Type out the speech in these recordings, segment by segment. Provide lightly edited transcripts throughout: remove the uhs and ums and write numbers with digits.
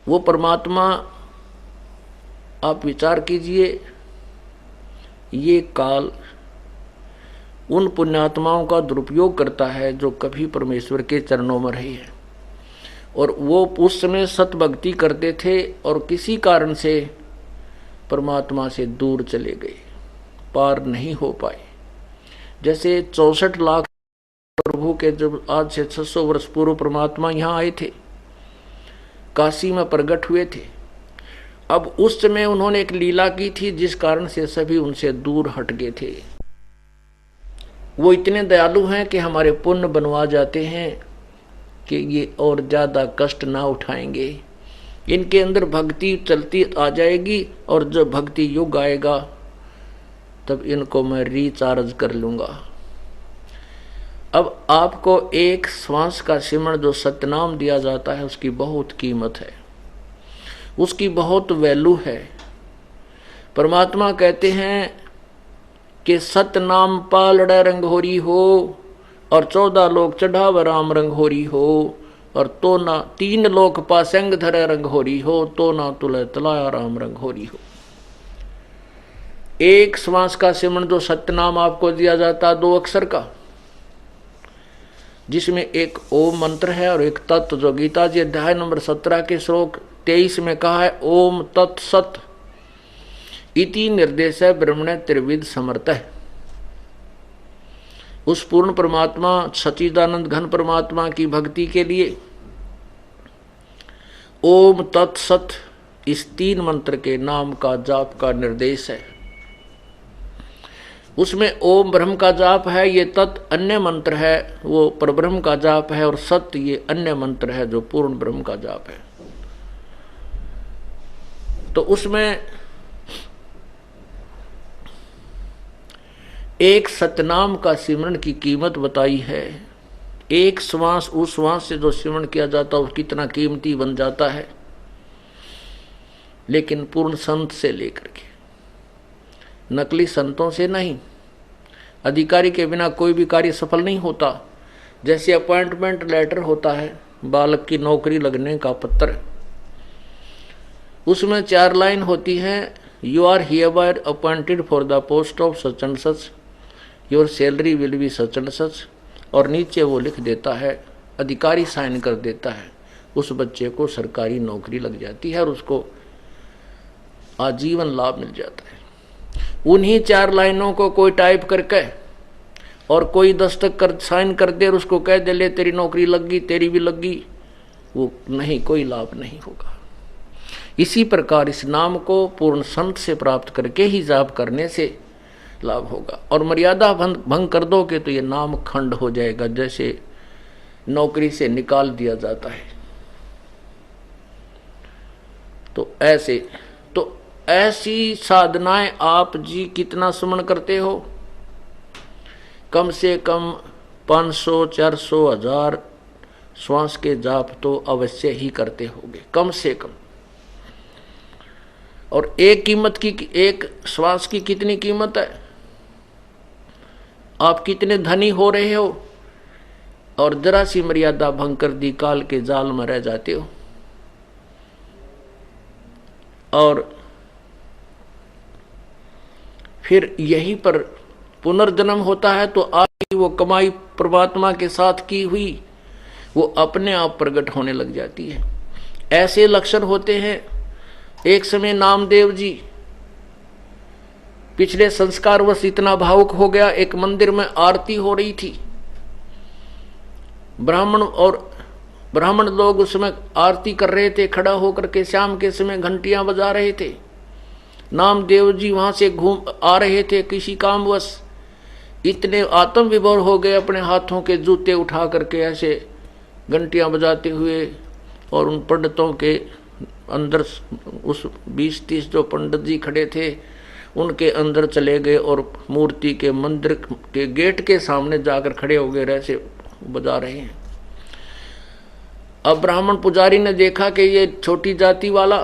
वो परमात्मा, आप विचार कीजिए, ये काल उन पुण्यात्माओं का दुरुपयोग करता है जो कभी परमेश्वर के चरणों में रहे हैं, और वो उस समय सत भक्ति करते थे और किसी कारण से परमात्मा से दूर चले गए, पार नहीं हो पाए। जैसे 64 लाख प्रभु के जब आज से 600 वर्ष पूर्व परमात्मा यहाँ आए थे, काशी में प्रकट हुए थे। अब उस समय उन्होंने एक लीला की थी जिस कारण से सभी उनसे दूर हट गए थे। वो इतने दयालु हैं कि हमारे पुण्य बनवा जाते हैं कि ये और ज्यादा कष्ट ना उठाएंगे। इनके अंदर भक्ति चलती आ जाएगी और जब भक्ति युग आएगा तब इनको मैं रिचार्ज कर लूंगा। अब आपको एक श्वास का सिमरण जो सतनाम दिया जाता है उसकी बहुत कीमत है, उसकी बहुत वैल्यू है। परमात्मा कहते हैं कि सतनाम पालड़े रंगहोरी हो और 14 लोग चढ़ाव राम रंगहोरी हो, और तो ना 3 लोक पासंग धरे रंगहोरी हो, तो ना तुले तलाया राम रंगहोरी हो। एक श्वास का सिमरण जो सतनाम आपको दिया जाता है 2 अक्षर का, जिसमें एक ओम मंत्र है और एक तत्, जो गीता जी अध्याय नंबर 17 के श्लोक 23 में कहा है, ओम तत्सत इति निर्देश ब्रह्मणे त्रिविध समर्थ है। उस पूर्ण परमात्मा सच्चिदानंद घन परमात्मा की भक्ति के लिए ओम तत्सत इस 3 मंत्र के नाम का जाप का निर्देश है। उसमें ओम ब्रह्म का जाप है, ये तत् अन्य मंत्र है वो परब्रह्म का जाप है, और सत्य ये अन्य मंत्र है जो पूर्ण ब्रह्म का जाप है। तो उसमें एक सतनाम का सिमरण की कीमत बताई है। एक श्वास, उस श्वास से जो सिमरण किया जाता है वो कितना कीमती बन जाता है। लेकिन पूर्ण संत से लेकर के, नकली संतों से नहीं। अधिकारी के बिना कोई भी कार्य सफल नहीं होता। जैसे अपॉइंटमेंट लेटर होता है, बालक की नौकरी लगने का पत्र, उसमें 4 लाइन होती हैं, you are hereby appointed for the post of such and such, your salary will be such and such, और नीचे वो लिख देता है, अधिकारी साइन कर देता है, उस बच्चे को सरकारी नौकरी लग जाती है और उसको आजीवन लाभ मिल जाता है। उन्हीं 4 लाइनों को कोई टाइप करके और कोई दस्तक कर साइन कर दे और उसको कह दे ले तेरी नौकरी लग गई, तेरी भी लग गई, वो नहीं, कोई लाभ नहीं होगा। इसी प्रकार इस नाम को पूर्ण संत से प्राप्त करके ही जाप करने से लाभ होगा। और मर्यादा भंग कर दोगे तो ये नाम खंड हो जाएगा, जैसे नौकरी से निकाल दिया जाता है। तो ऐसी साधनाएं आप जी कितना सुमन करते हो? कम से कम 500, 400, 1000 श्वास के जाप तो अवश्य ही करते होगे, कम से कम। और एक श्वास की कितनी कीमत है? आप कितने धनी हो रहे हो और जरा सी मर्यादा भंग कर दी काल के जाल में रह जाते हो। और फिर यहीं पर पुनर्जन्म होता है, तो आपकी वो कमाई परमात्मा के साथ की हुई वो अपने आप प्रकट होने लग जाती है। ऐसे लक्षण होते हैं। एक समय नामदेव जी पिछले संस्कारवश इतना भावुक हो गया, एक मंदिर में आरती हो रही थी, ब्राह्मण लोग उसमें आरती कर रहे थे, खड़ा होकर के शाम के समय घंटियां बजा रहे थे। नामदेव जी वहां से घूम आ रहे थे किसी कामवश, इतने आत्म विभोर हो गए, अपने हाथों के जूते उठा करके ऐसे घंटियां बजाते हुए, और उन पंडितों के अंदर उस 20-30 जो पंडित जी खड़े थे उनके अंदर चले गए और मूर्ति के मंदिर के गेट के सामने जाकर खड़े हो गए, ऐसे बजा रहे हैं। अब ब्राह्मण पुजारी ने देखा कि ये छोटी जाति वाला,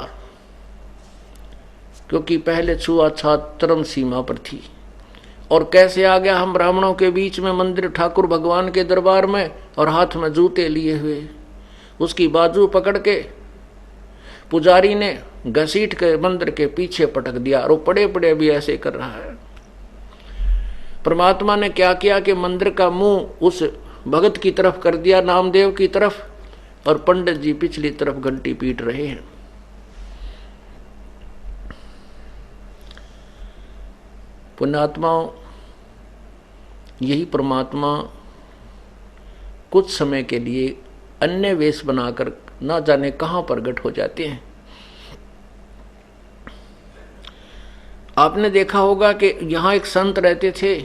क्योंकि पहले छुआछूत चरम सीमा पर थी, और कैसे आ गया हम ब्राह्मणों के बीच में मंदिर ठाकुर भगवान के दरबार में, और हाथ में जूते लिए हुए। उसकी बाजू पकड़ के पुजारी ने घसीट के मंदिर के पीछे पटक दिया और वो पड़े पड़े भी ऐसे कर रहा है। परमात्मा ने क्या किया कि मंदिर का मुंह उस भगत की तरफ कर दिया, नामदेव की तरफ, और पंडित जी पिछली तरफ घंटी पीट रहे हैं। पुण्यात्माओं, यही परमात्मा कुछ समय के लिए अन्य वेश बनाकर ना जाने कहां प्रकट हो जाते हैं। आपने देखा होगा कि यहां एक संत रहते थे,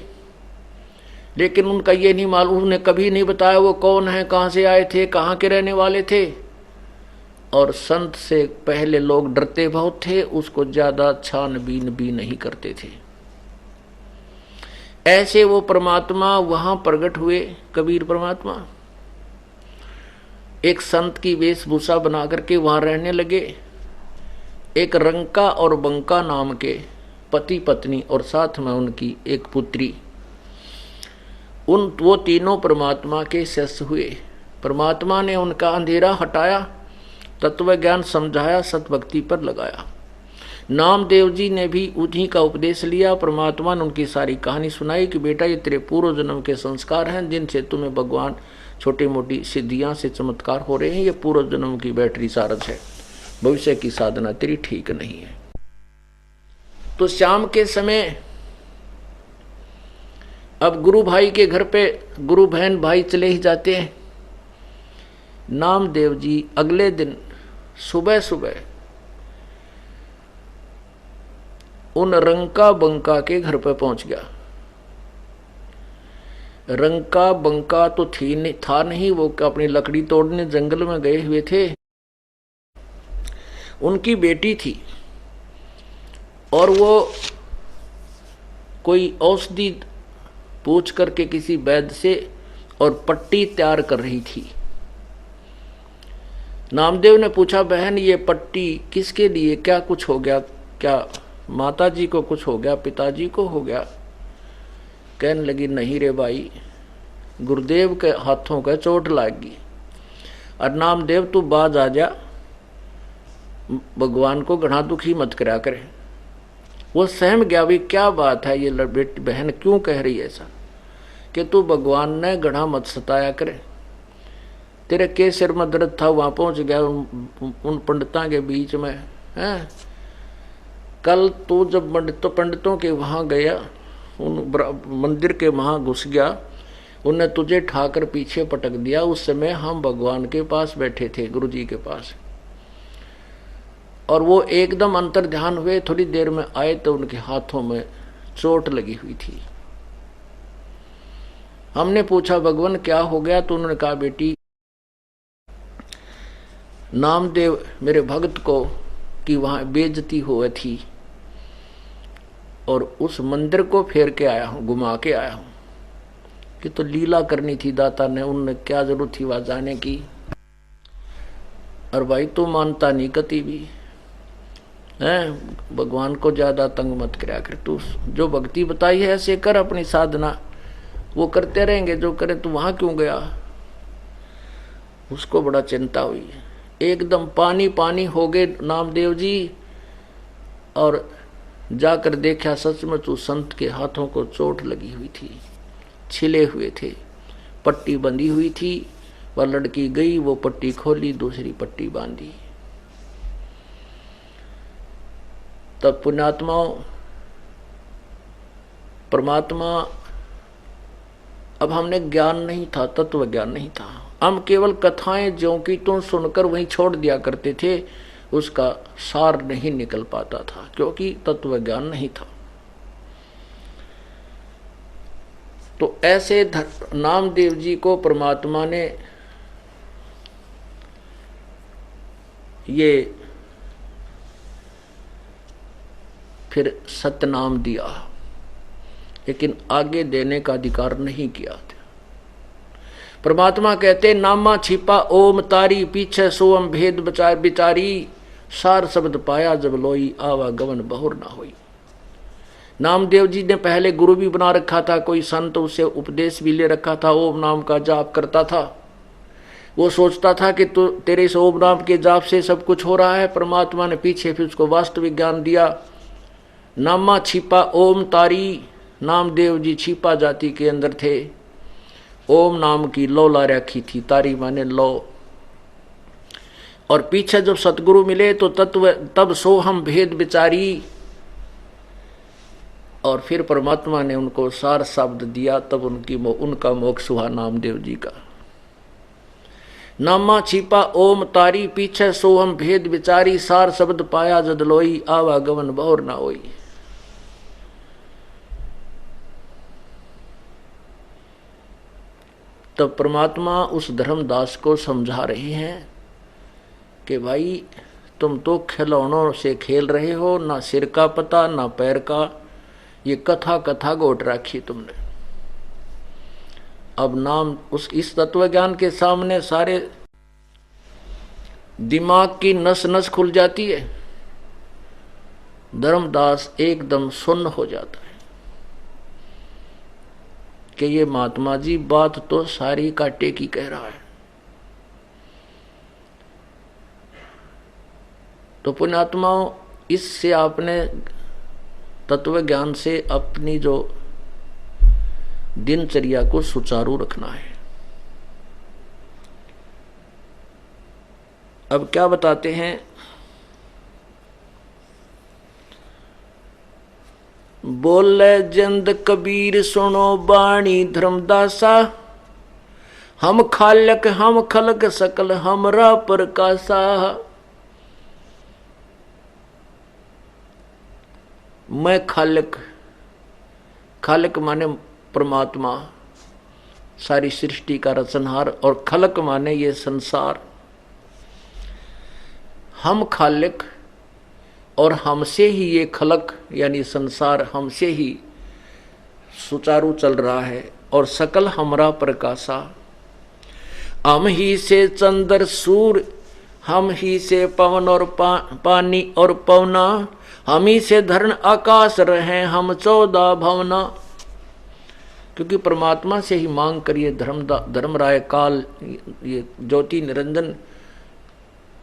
लेकिन उनका ये नहीं मालूम, उन्हें कभी नहीं बताया वो कौन है, कहां से आए थे, कहां के रहने वाले थे। और संत से पहले लोग डरते बहुत थे, उसको ज्यादा छानबीन भी नहीं करते थे। ऐसे वो परमात्मा वहां प्रकट हुए, कबीर परमात्मा एक संत की वेशभूषा बना करके वहां रहने लगे। एक रंका और बंका नाम के पति पत्नी और साथ में उनकी एक पुत्री, वो तीनों परमात्मा के शिष्य हुए। परमात्मा ने उनका अंधेरा हटाया, तत्व ज्ञान समझाया, सतभक्ति पर लगाया। नामदेव जी ने भी उन्हीं का उपदेश लिया। परमात्मा ने उनकी सारी कहानी सुनाई कि बेटा ये तेरे पूर्व जन्म के संस्कार हैं, जिनसे तुम्हें भगवान छोटी मोटी सिद्धियां से चमत्कार हो रहे हैं। ये पूर्व जन्म की बैटरी सारस है, भविष्य की साधना तेरी ठीक नहीं है। तो शाम के समय अब गुरु भाई के घर पे गुरु बहन भाई चले ही जाते हैं। नामदेव जी अगले दिन सुबह सुबह उन रंका बंका के घर पे पहुंच गया। रंका बंका तो था नहीं, वो अपनी लकड़ी तोड़ने जंगल में गए हुए थे। उनकी बेटी थी और वो कोई औषधि पूछ करके किसी वैद्य से और पट्टी तैयार कर रही थी। नामदेव ने पूछा, बहन ये पट्टी किसके लिए, क्या कुछ हो गया, क्या माता जी को कुछ हो गया, पिताजी को हो गया? कहने लगी, नहीं रे भाई, गुरुदेव के हाथों का चोट लागी। और नामदेव तू बाज आ जा, भगवान को घना दुखी मत करा करे। वो सहम गया, भी क्या बात है, ये बेटी बहन क्यों कह रही है ऐसा, कि तू भगवान ने घना मत सताया करे। तेरे के सिर में दर्द था, वहां पहुंच गया उन पंडितों के बीच में है। कल तू जब पंडितों के वहां गया, उन मंदिर के वहां घुस गया, उन्हें तुझे ठाकर पीछे पटक दिया। उस समय हम भगवान के पास बैठे थे, गुरु जी के पास, और वो एकदम अंतर ध्यान हुए, थोड़ी देर में आए तो उनके हाथों में चोट लगी हुई थी। हमने पूछा, भगवान क्या हो गया? तो उन्होंने कहा, बेटी नामदेव मेरे भक्त को कि वहां बेइज्जती हुई थी और उस मंदिर को फेर के आया हूं, घुमा के आया हूं, कि तो लीला करनी थी दाता ने, उनने क्या जरूरत थी वहां जाने की। और भाई तू मानता नहीं कति भी है, भगवान को ज्यादा तंग मत कराया कर, तू जो भक्ति बताई है ऐसे कर, अपनी साधना वो करते रहेंगे जो करे, तू वहां क्यों गया? उसको बड़ा चिंता हुई, एकदम पानी पानी हो गए नामदेव जी, और जाकर देखा सचमुच उस संत के हाथों को चोट लगी हुई थी, छिले हुए थे, पट्टी बंधी हुई थी। वह लड़की गई, वो पट्टी खोली, दूसरी पट्टी बांधी। तब पुण्यात्माओं, परमात्मा, अब हमने ज्ञान नहीं था, तत्व ज्ञान नहीं था, हम केवल कथाएं ज्यों की त्यों सुनकर वहीं छोड़ दिया करते थे, उसका सार नहीं निकल पाता था, क्योंकि तत्व ज्ञान नहीं था। तो ऐसे नामदेव जी को परमात्मा ने ये फिर सतनाम दिया, लेकिन आगे देने का अधिकार नहीं किया था। परमात्मा कहते, नामा छिपा ओम तारी, पीछे सोम भेद बचार बिचारी, सार शब्द पाया जब लोई, आवागमन बहुर ना होई। नामदेव जी ने पहले गुरु भी बना रखा था, कोई संत उससे उपदेश भी ले रखा था, ओम नाम का जाप करता था। वो सोचता था कि तो तेरे इस ओम नाम के जाप से सब कुछ हो रहा है। परमात्मा ने पीछे फिर उसको वास्तविक ज्ञान दिया। नामा छिपा ओम तारी, नामदेव जी छिपा जाति के अंदर थे। ओम नाम की लौ ला रखी थी, तारी माने लौ। और पीछे जब सतगुरु मिले तो तत्व तब सो हम भेद विचारी, और फिर परमात्मा ने उनको सार शब्द दिया, तब उनका मोक्ष हुआ नामदेव जी का। नामा छिपा ओम तारी, पीछे सो हम भेद विचारी, सार शब्द पाया जद लोई, आवागमन बहुर ना होई। तब परमात्मा उस धर्मदास को समझा रहे हैं कि भाई तुम तो खिलौनों से खेल रहे हो, ना सिर का पता ना पैर का, ये कथा कथा गोट रखी तुमने। अब नाम इस तत्व ज्ञान के सामने सारे दिमाग की नस नस खुल जाती है। धर्मदास एकदम सुन्न हो जाता है कि ये महात्मा जी बात तो सारी काटे की कह रहा है। तो पुण्यात्माओं, इससे आपने तत्व ज्ञान से अपनी जो दिनचर्या को सुचारू रखना है। अब क्या बताते हैं, बोले जंद कबीर सुनो बाणी धर्मदासा, हम खालक हम खलक सकल हमरा प्रकाशा। मैं खालक, खालक माने परमात्मा, सारी सृष्टि का रचनहार, और खलक माने ये संसार। हम खालिक और हमसे ही ये खलक यानी संसार हमसे ही सुचारू चल रहा है। और सकल हमरा प्रकाशा, हम ही से चंद्र सूर्य, हम ही से पवन और पानी और पवना, हम ही से धरण आकाश रहे हम 14 भवना। क्योंकि परमात्मा से ही मांग करिए धर्मराय काल, ये ज्योति निरंजन,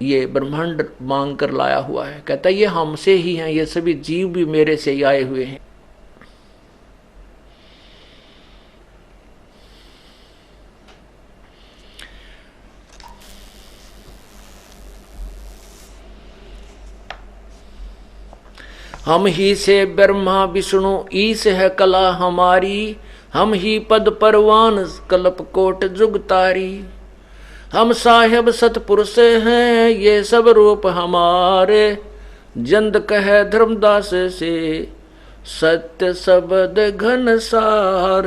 ये ब्रह्मांड मांग कर लाया हुआ है। कहता है ये हमसे ही हैं, ये सभी जीव भी मेरे से ही आए हुए हैं। हम ही से ब्रह्मा विष्णु ईश है कला हमारी, हम ही पद परवान कल्प कोट जुगतारी। हम साहेब सतपुरुष हैं ये सब रूप हमारे, जंद कहे धर्मदास से सत्य शब्द घन सार।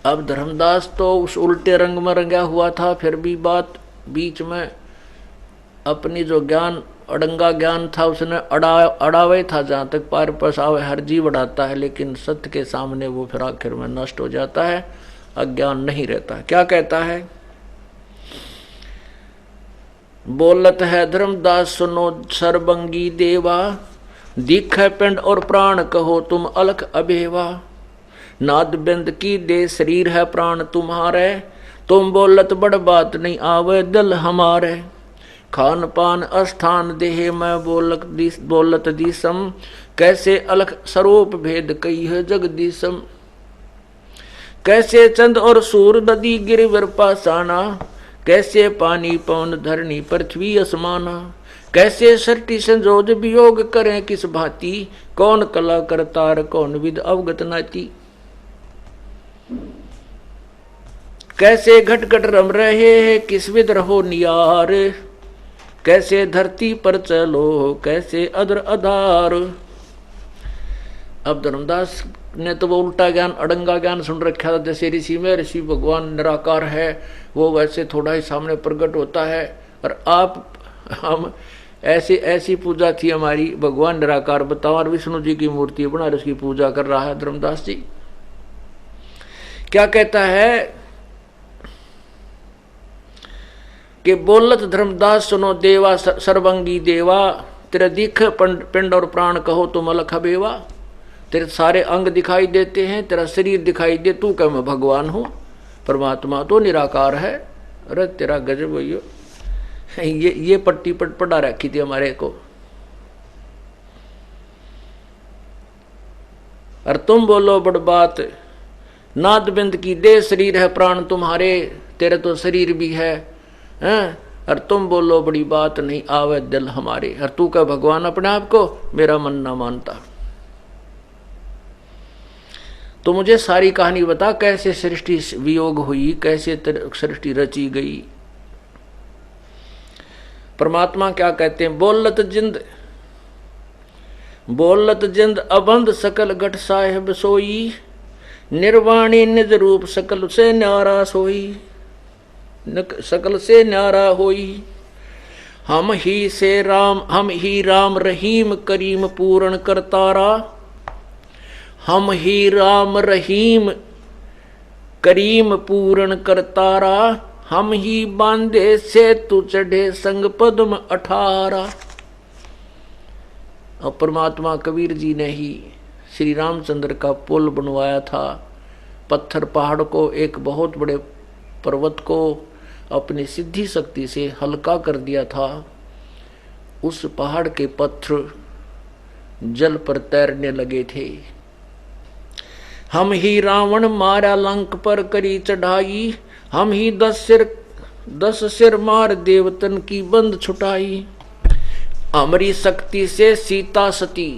अब धर्मदास तो उस उल्टे रंग में रंगा हुआ था, फिर भी बात बीच में अपनी जो ज्ञान अड़ंगा ज्ञान था उसने अड़ावे था। जहाँ तक पार पसावे हर जीव अड़ाता है, लेकिन सत्य के सामने वो फिर आखिर में नष्ट हो जाता है, अज्ञान नहीं रहता। क्या कहता है, बोलत है धर्मदास सुनो सरबंगी देवा, दिखे पिंड और प्राण कहो तुम अलख अभेवा। नाद बिंद की दे शरीर है प्राण तुम्हारे, तुम बोलत बड़ बात नहीं आवे दिल हमारे। खान पान स्थान देह में बोलत दिसम, कैसे अलख स्वरूप भेद कई है जगदीशम। कैसे चंद और सूर नदी गिरिवर पासाना, कैसे पानी पवन धरणी पृथ्वी असमाना। कैसे सृष्टि संजोज वियोग करें किस भांति, कौन कला करतार कौन विद अवगत नाती। कैसे घट घट रम रहे किस विद रहो नियार, कैसे धरती पर चलो कैसे अदर आधार। अब धर्मदास ने तो वो उल्टा ज्ञान अड़ंगा ज्ञान सुन रखा था। जैसे ऋषि में ऋषि भगवान निराकार है, वो वैसे थोड़ा ही सामने प्रकट होता है। और हम ऐसी पूजा थी हमारी, भगवान निराकार बताओ, और विष्णु जी की मूर्ति बना उसकी पूजा कर रहा है धर्मदास जी। क्या कहता है कि बोलत धर्मदास सुनो देवा सर्वंगी देवा, तेरे दिख पिंड और प्राण कहो तुम अलख बेवा। तेरे सारे अंग दिखाई देते हैं, तेरा शरीर दिखाई दे, तू कह मैं भगवान हूं। परमात्मा तो निराकार है। अरे तेरा गजब भैया, ये पट्टी पढ़ा रखी थी हमारे को। और तुम बोलो बड़ बात, नाद बिंद की दे शरीर है प्राण तुम्हारे, तेरे तो शरीर भी है, हैं? और तुम बोलो बड़ी बात, नहीं आवे दिल हमारे। और तू क्या भगवान अपने आप को, मेरा मन ना मानता। तो मुझे सारी कहानी बता, कैसे सृष्टि वियोग हुई, कैसे सृष्टि रची गई। परमात्मा क्या कहते हैं, बोलत जिंद अबंध सकल घट साहेब सोई, निर्वाणी निज रूप सकल से न्यारा सोई, सकल से न्यारा होई। हम ही राम रहीम करीम पूर्ण करतारा, हम ही राम रहीम करीम पूर्ण करतारा, हम ही बांधे से तू चढ़े संग पद्म 18। और परमात्मा कबीर जी ने ही श्री रामचंद्र का पुल बनवाया था। पत्थर पहाड़ को, एक बहुत बड़े पर्वत को अपनी सिद्धि शक्ति से हल्का कर दिया था। उस पहाड़ के पत्थर जल पर तैरने लगे थे। हम ही रावण मारा लंक पर करी चढ़ाई, हम ही 10 सिर मार देवतन की बंद छुटाई। हमारी शक्ति से सीता सती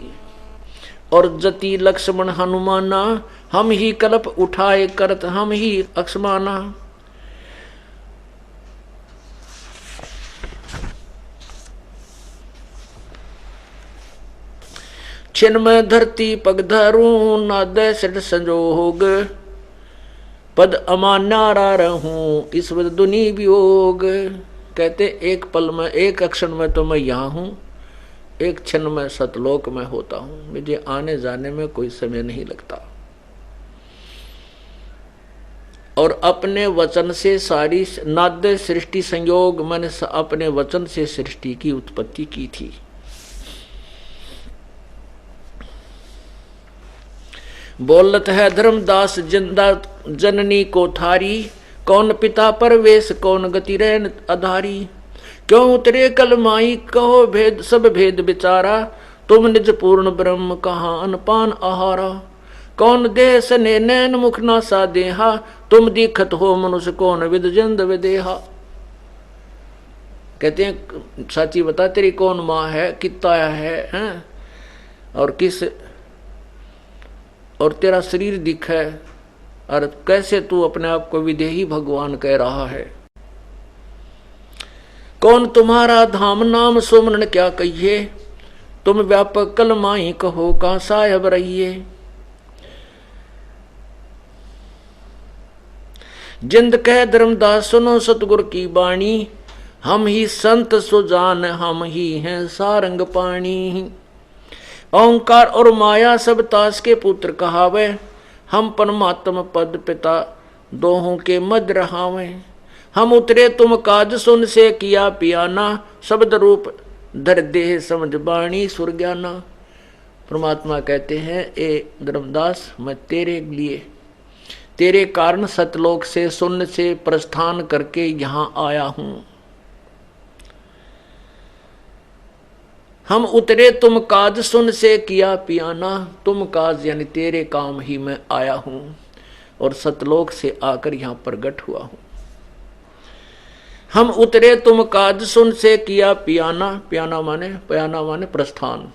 और जति लक्ष्मण हनुमाना, हम ही कल्प उठाए करत हम ही अक्षमाना। छिन में धरती पग धरूं, नादे सिर संजोग, पद अमान्यारा रहूं, ईश्वर दुनी वियोग। कहते एक पल में, एक क्षण में तो मैं यहाँ हूँ, एक क्षण में सतलोक में होता हूँ, मुझे आने जाने में कोई समय नहीं लगता। और अपने वचन से सारी नाद्य सृष्टि संयोग, मैंने अपने वचन से सृष्टि की उत्पत्ति की थी। बोलत है धर्मदास जिंदा जननी को थारी, कौन पिता परवेश कौन गति रहन आधारी। क्यों उतरे कल माई कहो भेद सब भेद विचारा, तुम निज पूर्ण ब्रह्म कहाँ अनपान आहारा। कौन देह सने नैन मुख नासा देहा, तुम दीखत हो मनुष्य कौन विद जिंद विदेहा। कहते हैं साची बता तेरी कौन माँ है, कितना है, हैं? और किस, और तेरा शरीर दिख है, और कैसे तू अपने आप को विदेही भगवान कह रहा है। कौन तुम्हारा धाम नाम सुमरण क्या कहिए, तुम व्यापक कल माही कहो कहाँ साहेब रहिए। जिंद कह धर्मदास सुनो सतगुर की बाणी, हम ही संत सुजान हम ही हैं सारंग पाणी। ओंकार और माया सब तास के पुत्र कहावे, हम परमात्म पद पिता दोहों के मध्य रहावे। हम उतरे तुम काज सुन से किया पियाना, शब्द रूप धर देह समझ बाणी सुरज्ञाना। परमात्मा कहते हैं ए धर्मदास, मैं तेरे लिए, तेरे कारण सतलोक से शून्य से प्रस्थान करके यहाँ आया हूँ। हम उतरे तुम काज सुन से किया पियाना, तुम काज यानी तेरे काम ही मैं आया हूं और सतलोक से आकर यहां प्रगट हुआ हूं। हम उतरे तुम काज सुन से किया पियाना, पियाना माने प्रस्थान,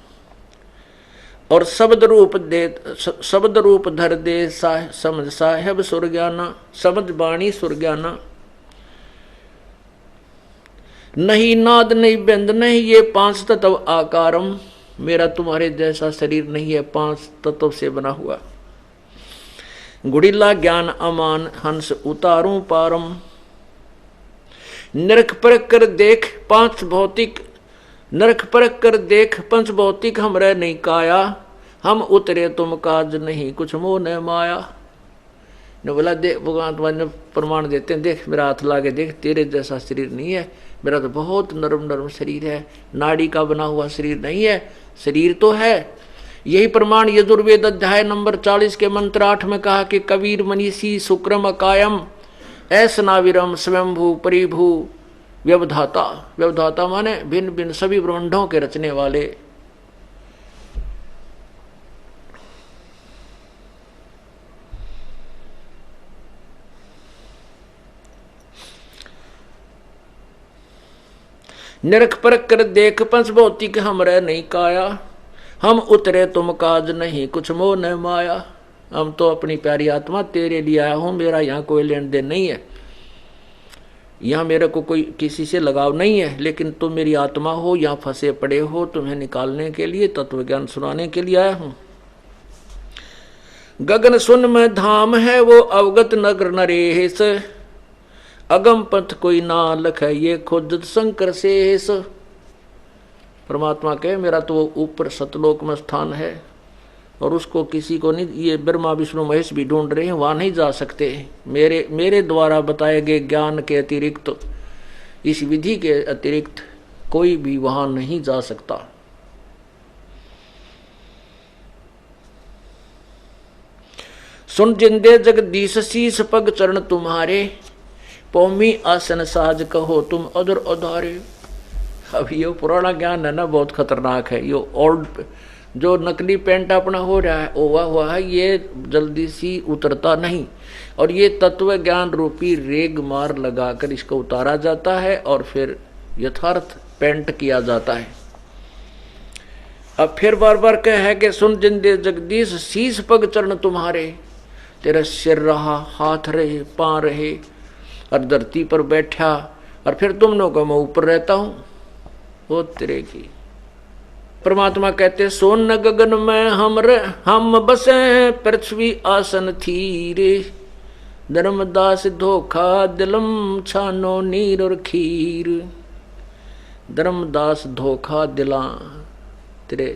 और शब्द रूप धर दे समझ साहेब सुरज्ञाना, समझ बाणी सुरज्ञाना। नहीं नाद नहीं बिंद नहीं ये 5 तत्व आकारम, मेरा तुम्हारे जैसा शरीर नहीं है, 5 तत्व से बना हुआ। गुड़िला ज्ञान अमान हंस उतारूं पारम, नरक परख कर देख 5 भौतिक, नरक परख कर देख 5 भौतिक हम रह नहीं काया, हम उतरे तुम काज नहीं कुछ मोह न माया। ने बोला देख भगवान प्रमाण देते हैं, देख मेरा हाथ लाके देख, तेरे जैसा शरीर नहीं है, मेरा तो बहुत नरम शरीर है, नाड़ी का बना हुआ शरीर नहीं है, शरीर तो है। यही प्रमाण यजुर्वेद अध्याय नंबर 40 के मंत्र 8 में कहा कि कबीर मनीषी शुक्रम अकायम, ऐसनाविरम स्वयंभू परिभू व्यवधाता। व्यवधाता माने भिन्न भिन्न सभी ब्रह्मांडों के रचने वाले। निरख परख कर देख पंच भौतिक हमरे नहीं काया, हम उतरे तुम काज नहीं कुछ मोह न माया। हम तो अपनी प्यारी आत्मा तेरे लिए आया हूं, मेरा यहाँ कोई लेन देन नहीं है, यहाँ मेरे को कोई किसी से लगाव नहीं है, लेकिन तुम मेरी आत्मा हो, यहाँ फंसे पड़े हो, तुम्हें निकालने के लिए तत्व ज्ञान सुनाने के लिए आया हूं। गगन सुन में धाम है वो अवगत नगर नरेश, अगम पंथ कोई ना लख है ये खुद शंकर शेष। परमात्मा कहे मेरा तो ऊपर सतलोक में स्थान है और उसको किसी को नहीं, ये ब्रह्मा विष्णु महेश भी ढूंढ रहे हैं, वहां नहीं जा सकते। मेरे द्वारा बताए गए ज्ञान के अतिरिक्त, इस विधि के अतिरिक्त कोई भी वहां नहीं जा सकता। सुन जिंदे जगदीश शीस पग चरण तुम्हारे, पौमी आसन साज कहो तुम अदर उधारे। अब ये पुराना ज्ञान है ना, बहुत खतरनाक है। ये ओल्ड जो नकली पेंट अपना हो रहा है ओवा हुआ है, ये जल्दी सी उतरता नहीं, और ये तत्व ज्ञान रूपी रेग मार लगाकर इसको उतारा जाता है और फिर यथार्थ पेंट किया जाता है। अब फिर बार बार कह है कि सुन जिंदे जगदीश शीश पग चरण तुम्हारे, तेरा सिर रहा, हाथ रहे, पांव रहे और धरती पर बैठा, और फिर तुम लोगों को मैं ऊपर रहता हूं, वो तेरे की। परमात्मा कहते सोन गगन में हम बसे पृथ्वी आसन थीरे, धर्मदास धोखा दिलम छानो नीर और खीर। धर्मदास धोखा दिला तेरे,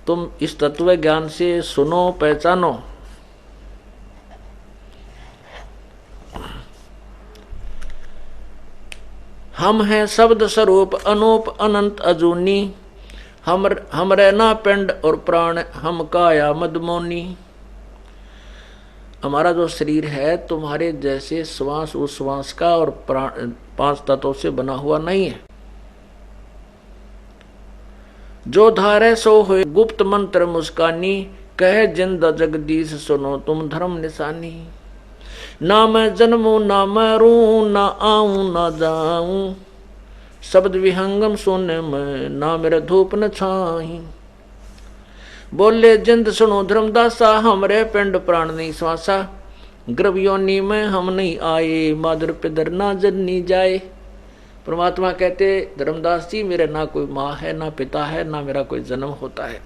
तुम इस तत्व ज्ञान से सुनो पहचानो। हम हैं शब्द स्वरूप अनूप अनंत अजूनी, हम रहना पिंड और प्राण हम काया मदमोनी। हमारा जो शरीर है तुम्हारे जैसे श्वास उश्वास का और प्राण 5 तत्वों से बना हुआ नहीं है। जो धारे सो हो गुप्त मंत्र मुस्कानी, कहे जिंद जगदीश सुनो तुम धर्म निशानी। ना मैं जन्मू ना मरूं, ना आऊं ना जाऊं, शब्द विहंगम सोने में ना मेरा धूप न छाही। बोले जिंद सुनो धर्मदासा, हमरे पिंड प्राण नहीं श्वासा। गर्भ योनि में हम नहीं आए, मादर पिदर ना जननी जाए। परमात्मा कहते धर्मदास जी मेरे ना कोई माँ है, ना पिता है, ना मेरा कोई जन्म होता है।